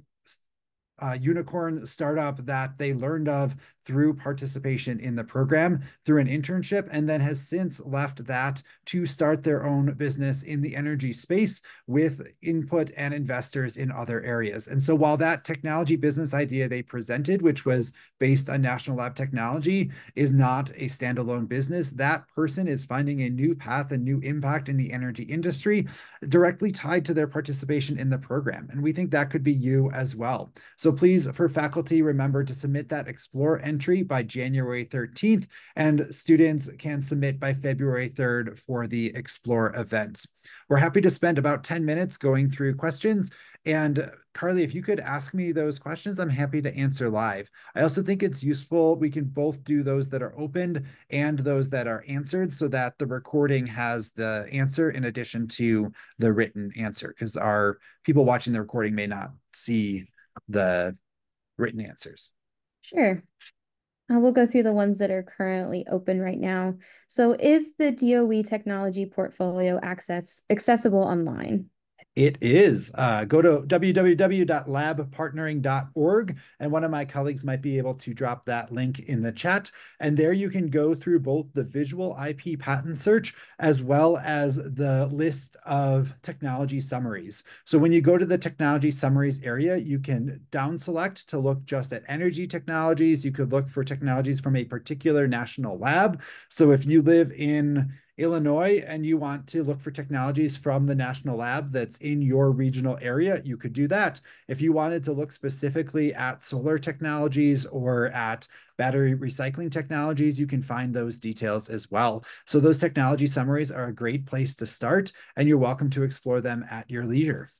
unicorn startup that they learned of through participation in the program through an internship, and then has since left that to start their own business in the energy space with input and investors in other areas. And so while that technology business idea they presented, which was based on National Lab technology, is not a standalone business, that person is finding a new path and new impact in the energy industry directly tied to their participation in the program. And we think that could be you as well. So please, for faculty, remember to submit that Explore entry by January 13th, and students can submit by February 3rd for the Explore events. We're happy to spend about 10 minutes going through questions. And Carly, if you could ask me those questions, I'm happy to answer live. I also think it's useful. We can both do those that are opened and those that are answered so that the recording has the answer in addition to the written answer, because our people watching the recording may not see the written answers. Sure. We'll go through the ones that are currently open right now. So is the DOE technology portfolio accessible online? It is. Go to www.labpartnering.org, and one of my colleagues might be able to drop that link in the chat. And there you can go through both the visual IP patent search as well as the list of technology summaries. So when you go to the technology summaries area, you can down select to look just at energy technologies. You could look for technologies from a particular national lab. So if you live in Illinois and you want to look for technologies from the national lab that's in your regional area, you could do that. If you wanted to look specifically at solar technologies or at battery recycling technologies, you can find those details as well. So those technology summaries are a great place to start, and you're welcome to explore them at your leisure.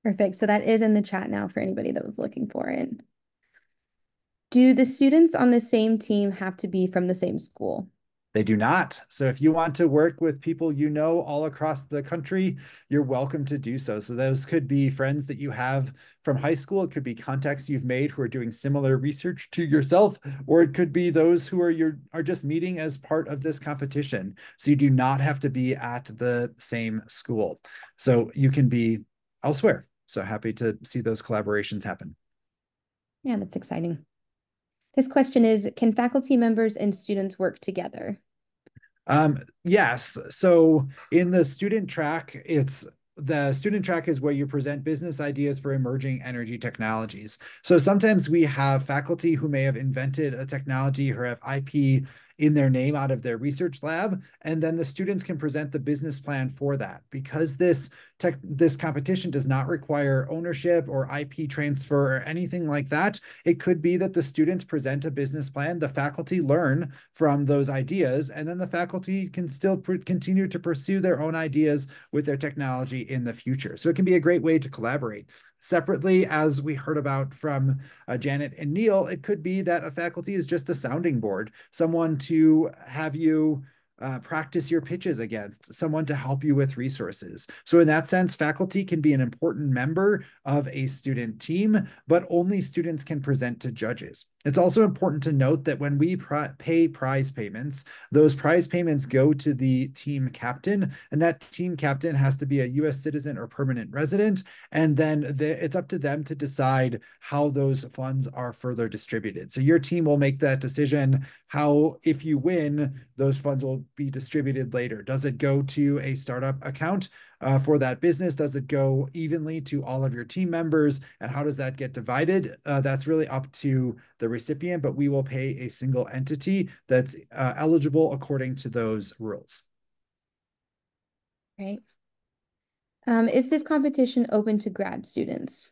Perfect. So that is in the chat now for anybody that was looking for it. Do the students on the same team have to be from the same school? They do not. So if you want to work with people you know all across the country, you're welcome to do so. So those could be friends that you have from high school. It could be contacts you've made who are doing similar research to yourself, or it could be those who are just meeting as part of this competition. So you do not have to be at the same school. So you can be elsewhere. So happy to see those collaborations happen. Yeah, that's exciting. This question is, can faculty members and students work together? Yes. So in the student track, the student track is where you present business ideas for emerging energy technologies. So sometimes we have faculty who may have invented a technology or have IP in their name out of their research lab, and then the students can present the business plan for that. Because this competition does not require ownership or IP transfer or anything like that, it could be that the students present a business plan, the faculty learn from those ideas, and then the faculty can still continue to pursue their own ideas with their technology in the future. So it can be a great way to collaborate. Separately, as we heard about from Janet and Neil, it could be that a faculty is just a sounding board, someone to have you practice your pitches against, someone to help you with resources. So in that sense, faculty can be an important member of a student team, but only students can present to judges. It's also important to note that when we pay prize payments, those prize payments go to the team captain, and that team captain has to be a US citizen or permanent resident, and then it's up to them to decide how those funds are further distributed. So your team will make that decision how, if you win, those funds will be distributed later. Does it go to a startup account for that business? Does it go evenly to all of your team members? And how does that get divided? That's really up to the recipient, but we will pay a single entity that's eligible according to those rules. Right. Is this competition open to grad students?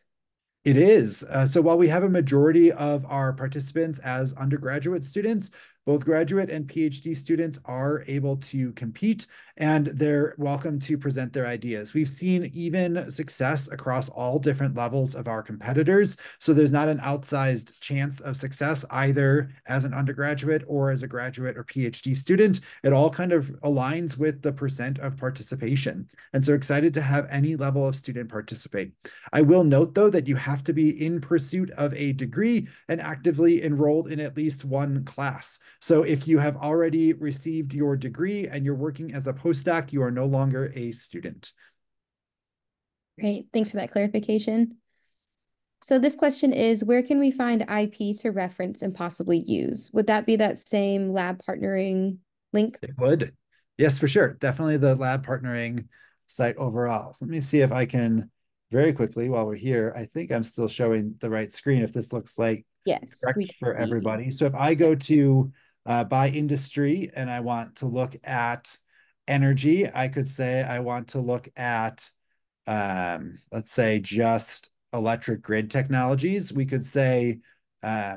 It is. So while we have a majority of our participants as undergraduate students, both graduate and PhD students are able to compete, and they're welcome to present their ideas. We've seen even success across all different levels of our competitors. So there's not an outsized chance of success either as an undergraduate or as a graduate or PhD student. It all kind of aligns with the percent of participation. And so excited to have any level of student participate. I will note, though, that you have to be in pursuit of a degree and actively enrolled in at least one class. So if you have already received your degree and you're working as a postdoc, you are no longer a student. Great. Thanks for that clarification. So this question is, where can we find IP to reference and possibly use? Would that be that same lab partnering link? It would. Yes, for sure. Definitely the lab partnering site overall. So let me see if I can very quickly while we're here. I think I'm still showing the right screen if this looks like Yes, correct we can for see. everybody. So if I go to by industry and I want to look at energy, I could say I want to look at let's say just electric grid technologies, we could say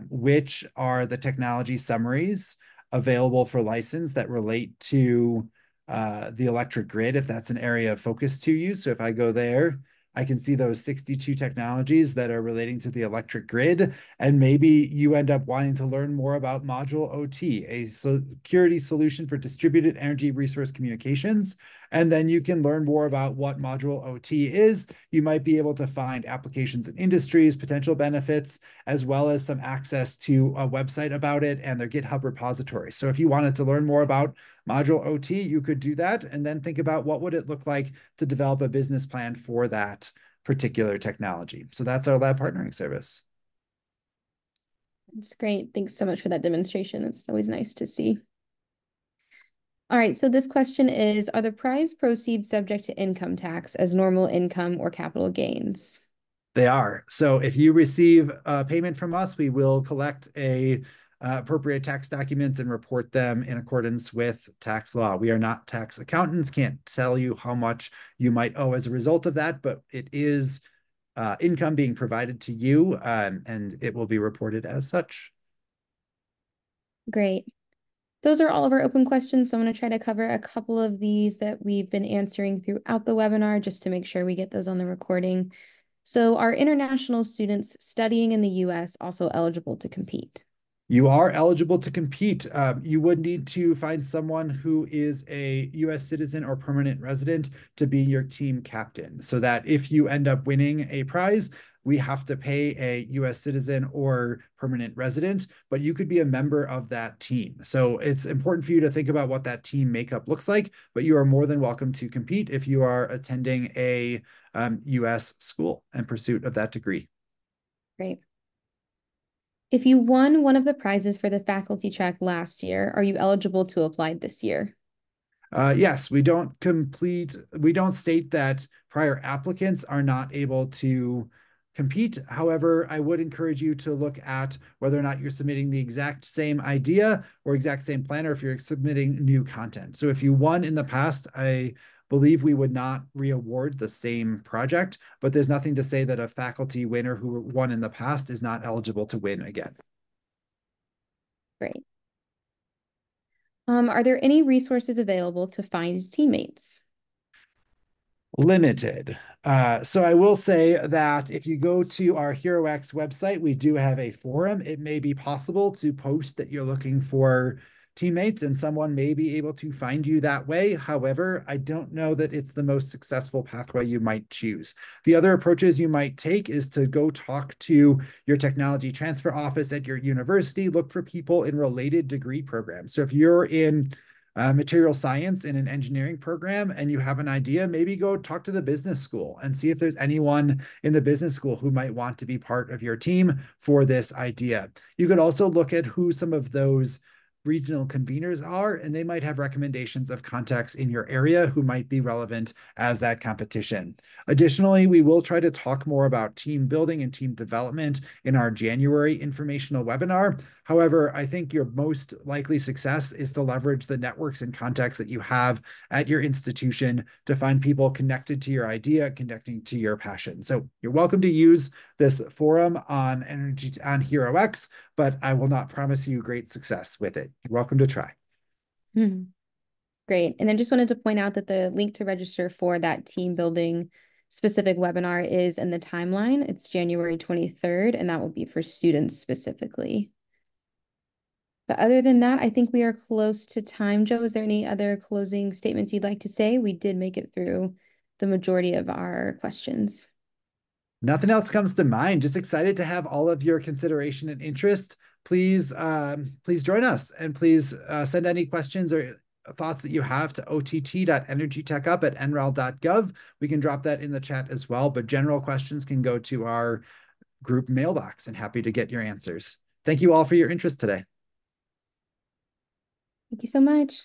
which are the technology summaries available for license that relate to the electric grid, if that's an area of focus to you. So if I go there, I can see those 62 technologies that are relating to the electric grid. And maybe you end up wanting to learn more about Module OT, a security solution for distributed energy resource communications. And then you can learn more about what Module OT is. You might be able to find applications in industries, potential benefits, as well as some access to a website about it and their GitHub repository. So if you wanted to learn more about Module OT, you could do that and then think about what would it look like to develop a business plan for that particular technology. So that's our lab partnering service. That's great. Thanks so much for that demonstration. It's always nice to see. All right, so this question is, are the prize proceeds subject to income tax as normal income or capital gains? They are. So if you receive a payment from us, we will collect appropriate tax documents and report them in accordance with tax law. We are not tax accountants, can't tell you how much you might owe as a result of that, but it is income being provided to you, and it will be reported as such. Great. Those are all of our open questions. So I'm going to try to cover a couple of these that we've been answering throughout the webinar just to make sure we get those on the recording. So are international students studying in the US also eligible to compete? You are eligible to compete. You would need to find someone who is a US citizen or permanent resident to be your team captain, so that if you end up winning a prize, we have to pay a US citizen or permanent resident, but you could be a member of that team. So it's important for you to think about what that team makeup looks like, but you are more than welcome to compete if you are attending a US school in pursuit of that degree. Great. If you won one of the prizes for the faculty track last year, are you eligible to apply this year? Yes, we don't state that prior applicants are not able to compete. However, I would encourage you to look at whether or not you're submitting the exact same idea or exact same plan, or if you're submitting new content. So if you won in the past, I believe we would not re-award the same project, but there's nothing to say that a faculty winner who won in the past is not eligible to win again. Great. Are there any resources available to find teammates? Limited. So I will say that if you go to our HeroX website, we do have a forum. It may be possible to post that you're looking for teammates and someone may be able to find you that way. However, I don't know that it's the most successful pathway you might choose. The other approaches you might take is to go talk to your technology transfer office at your university, look for people in related degree programs. So if you're in material science in an engineering program and you have an idea, maybe go talk to the business school and see if there's anyone in the business school who might want to be part of your team for this idea. You could also look at who some of those regional conveners are, and they might have recommendations of contacts in your area who might be relevant as that competition. Additionally, we will try to talk more about team building and team development in our January informational webinar. However, I think your most likely success is to leverage the networks and contacts that you have at your institution to find people connected to your idea, connecting to your passion. So you're welcome to use this forum on HeroX, but I will not promise you great success with it. You're welcome to try. Great. And I just wanted to point out that the link to register for that team building specific webinar is in the timeline. It's January 23rd, and that will be for students specifically. But other than that, I think we are close to time. Joe, is there any other closing statements you'd like to say? We did make it through the majority of our questions. Nothing else comes to mind. Just excited to have all of your consideration and interest. Please join us, and please send any questions or thoughts that you have to ott.energytechup@nrel.gov. We can drop that in the chat as well, but general questions can go to our group mailbox, and happy to get your answers. Thank you all for your interest today. Thank you so much.